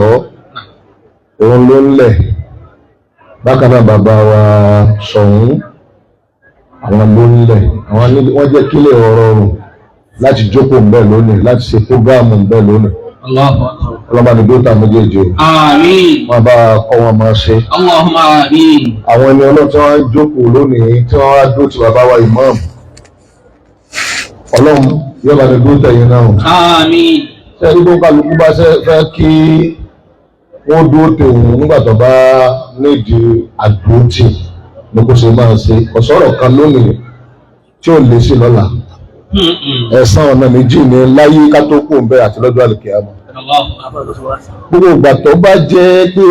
Ọ̀yọ́ òun ló ń lẹ̀ bákan náà bàbá wa Ṣọ̀ún àwọn ló ń lẹ̀ àwọn wọ́n jẹ́ kílẹ̀ ọ̀rọ̀ láti jókòó ńbẹ̀ lónìí láti ṣe prógáàmù ńbẹ̀ lónìí. Ọlọ́ba ní dókítà méjèèjì o. Àmín. Wọ́n bá kọ́ wọn máa ṣe. Allahumma àmín. Àwọn ẹni ọlọ́run tí wọ́n jókòó lónìí tí wọ́n wá dó ti bàbá wa imam. Ọlọ́run yóò bá ní dókítà yìí náà. Àmín. Ṣé ẹni tó ń kálukú bá fẹ́ kí wọ́n dúró tèwọ̀n nígbà tó bá nídìí àdótì ní kó ṣe máa ṣe ọ̀sọ́rọ̀ kan lónìí tí ò lè ṣe lọ́la. Ẹ̀san ọ̀nà méjì ní láyé ká tó kù ń bẹ àti lọ́jọ́ àlùkìyámà. Gbogbo ìgbà tó bá jẹ́ pé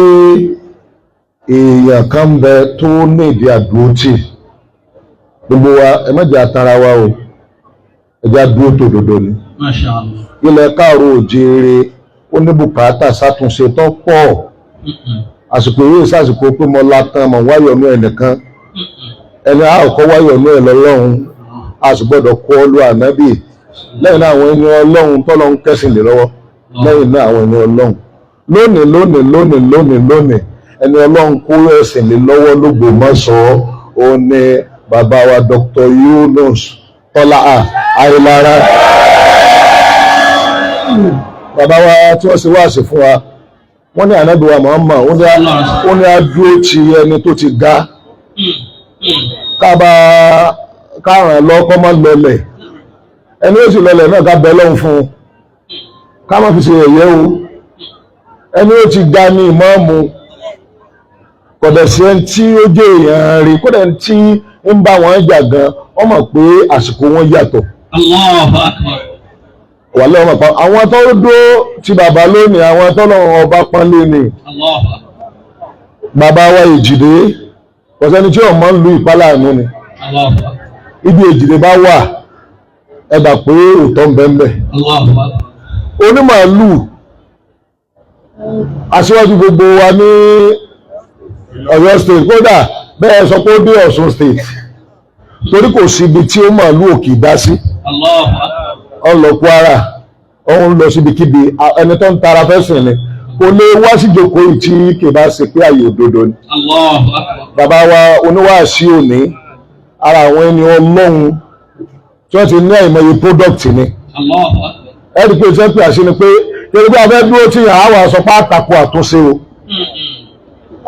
èèyàn kan ń bẹ tó nídìí àdótì gbogbo wa ẹ má jẹ́ àtàrà wa o ẹ jẹ́ àdúró tòdodo ni. Masha Allah. Ilẹ̀ káàró òjìire ó ní bùkátà sátúnṣe tó pọ̀ àsìkò yìí sásìkò pé mo látàn mọ̀ wáyọ̀nú ẹnìkan ẹni àkọ́kọ́ wáyọ̀nú ẹ̀ lọ́lọ́run a sì gbọ́dọ̀ kọ́ ọlú ànábì lẹ́yìn náà àwọn ẹni ọlọ́run tọ́lọ́run kẹ́sìn lè lọ́wọ́ lẹ́yìn náà àwọn ẹni ọlọ́run lónìí ẹni ọlọ́run kó ẹ̀sìn lè lọ́wọ́ l'Ógbómọ̀ṣọ́ ó ní bàbá wa Dr. Yunus Tọ́lá Ayélára bàbá wa tí wọ́n ṣe wáàsí fún wa wọ́n ní ànábì wa Muhammad ó ní adúró ti ẹni tó ti ga káràn lọ́kọ́ mọ́ lọlẹ̀ ẹni ó sì lọlẹ̀ náà ká bẹ lọ́hùn fún un ká má fi ṣe ẹ̀yẹ́ o ẹni ó ti ga ní ìmáàmù kọ̀dẹ̀ sí ẹni tí ó jẹ́ èèyàn rí kódà tí ń bá wọn jà gan wọ́n mọ̀ pé àsìkò wọn yàtọ̀. Allahu Akbar. Wà lọ́wọ́ pa àwọn tó dó ti bàbá lónìí àwọn tó lọ́wọ́ ọba pọ́nlé ni bàbá wa Èjìdé ọ̀sẹ́ni tí ọmọ ń lu ìpálàánú ni ibi Èjìdé bá wà ẹgbà pé òótọ́ ń bẹ́ẹ̀ onímàálù aṣíwájú gbogbo wa ní Ọ̀yọ́ state kódà bẹ́ẹ̀ sọ pé ó dé Ọ̀ṣun state torí kò síbi tí ó màálù òkè dá sí ọlọ Kwara òun lọ síbikíbi ẹni tó ń tara fẹ́sìn ni kò lè wá sí ìjókòó tí kì bá ṣe pé àyè òdodo ni. Bàbá wa oníwàásí òní ara àwọn ẹni ọlọ́run tí wọ́n ti ní àìmọye product ni ẹ̀rí pé ṣe pé àṣẹ ni pé kí a fẹ́ dúró tí àwọn aṣọ pátákó àtúnṣe o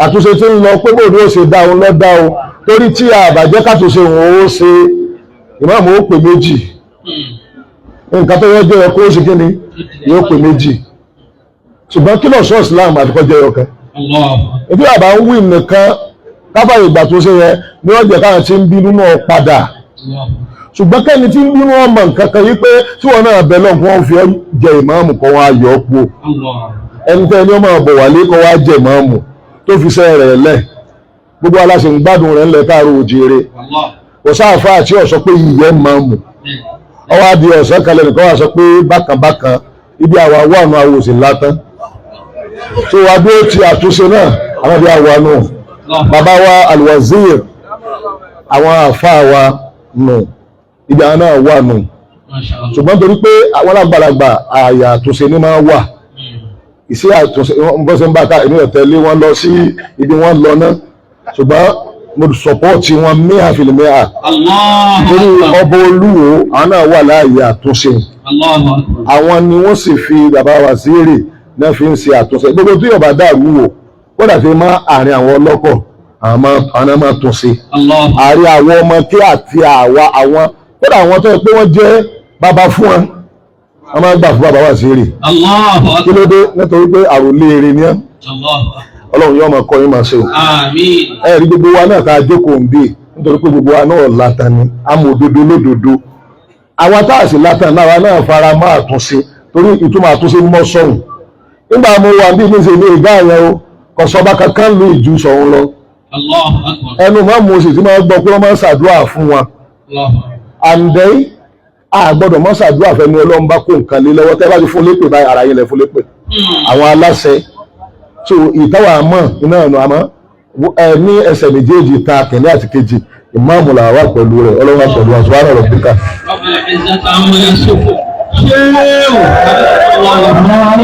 àtúnṣe tí ń lọ pé bòdó ó ṣe dá òun lọ dá o torí tí àbàjẹ́ kàtúnṣe òun ó ṣe ìmáàmù ó pè méjì nǹkan tó yẹ jẹ́ ọkọ̀ oṣù kí ni yóò pè méjì ṣùgbọ́n kí lọ́sọ̀ Islam àtikọ́ jẹ́ ọkẹ́ ibi àbá ń wí nìkan kábà ìgbà tó ṣe yẹ ní ọjọ́ káwọn tí ń bínú náà padà ṣùgbọ́n kẹ́ni tí ń bínú ọmọ nǹkan kan yí pé tí wọ́n náà bẹ̀ lọ́n kí wọ́n fi jẹ ìmáàmù kan wá yọ ọ́ pò ẹni tẹ́ ni ó máa bọ̀ wálé kọ́ wá jẹ ìmáàmù tó fi sẹ́ rẹ̀ lẹ̀ gbogbo aláṣẹ ń gbádùn rẹ̀ ńlẹ̀ káàró òjìire kò sáàfà àti ọ̀sọ́ pé ìyẹn ìmáàmù ọwọ́ adi ọ̀sán kalẹ̀ nìkan wà sọ pé bákanbákan ibi àwa wà nù àwòsàn látán tó wà bí ó ti àtúnṣe náà àwọn bí àwa nù bàbá wa alwazir àwọn àfáà wa nù ibi àwọn náà wà nù ṣùgbọ́n torí pé àwọn àgbàlagbà àyà àtúnṣe ní máa wà ìṣe àtúnṣe bó ṣe ń bá ká inú ẹ̀tẹ́lé wọn lọ sí ibi wọn lọ náà ṣùgbọ́n mo sọpọ́ọ̀tì wọn mẹ́à fìlìmẹ́à torí ọba olúwo àwọn náà wà láàyè àtúnṣe àwọn ni wọ́n sì fi bàbá wa sí èrè náà fi ń ṣe àtúnṣe gbogbo tí ọba dàrú wò kódà fi má àárín àwọn ọlọ́kọ̀ àwọn máa tún ṣe àárín àwọn ọmọ kí àti àwọn kódà àwọn tó yẹ pé wọ́n jẹ́ bàbá fún wọn wọ́n máa gbà fún bàbá wa sí èrè kí ló dé nítorí pé àròlé èrè ni ẹ́ Ọlọ́run yóò máa kọ́ yín máa ṣe o. Ẹ̀rí gbogbo wa náà ká jókòó ń bè nítorí pé gbogbo wa náà látàn ni amòdodo lódodo àwa tá a sì látàn náà wa náà fara mọ́ àtúnṣe torí ìtumọ̀ àtúnṣe mọ́ sọ̀hún nígbà mo wà bí níṣẹ́ ilé ìgbà yẹn o kò sọba kankan lu ìjù sọ̀hún lọ ẹnu máa mú oṣù tí máa gbọ́ pé wọ́n máa ń ṣàdúrà fún wa àǹdẹ́ àgbọ́dọ̀ máa ń ṣàdúrà fẹ́ni Ọlọ́run bá kó nǹkan lé lọ́wọ́ tẹ́ bá ti fún lépè báyìí ara yẹn lẹ fún lépè àwọn aláṣẹ so ìtawà mọ̀ iná ẹ̀nu àmọ́ ní ẹsẹ̀ méjèèjì ta kẹ̀lé àti kejì ìmáàmù làwọn wà pẹ̀lú rẹ̀ Ọlọ́run pẹ̀lú àṣọ àrà rẹ̀ píkà.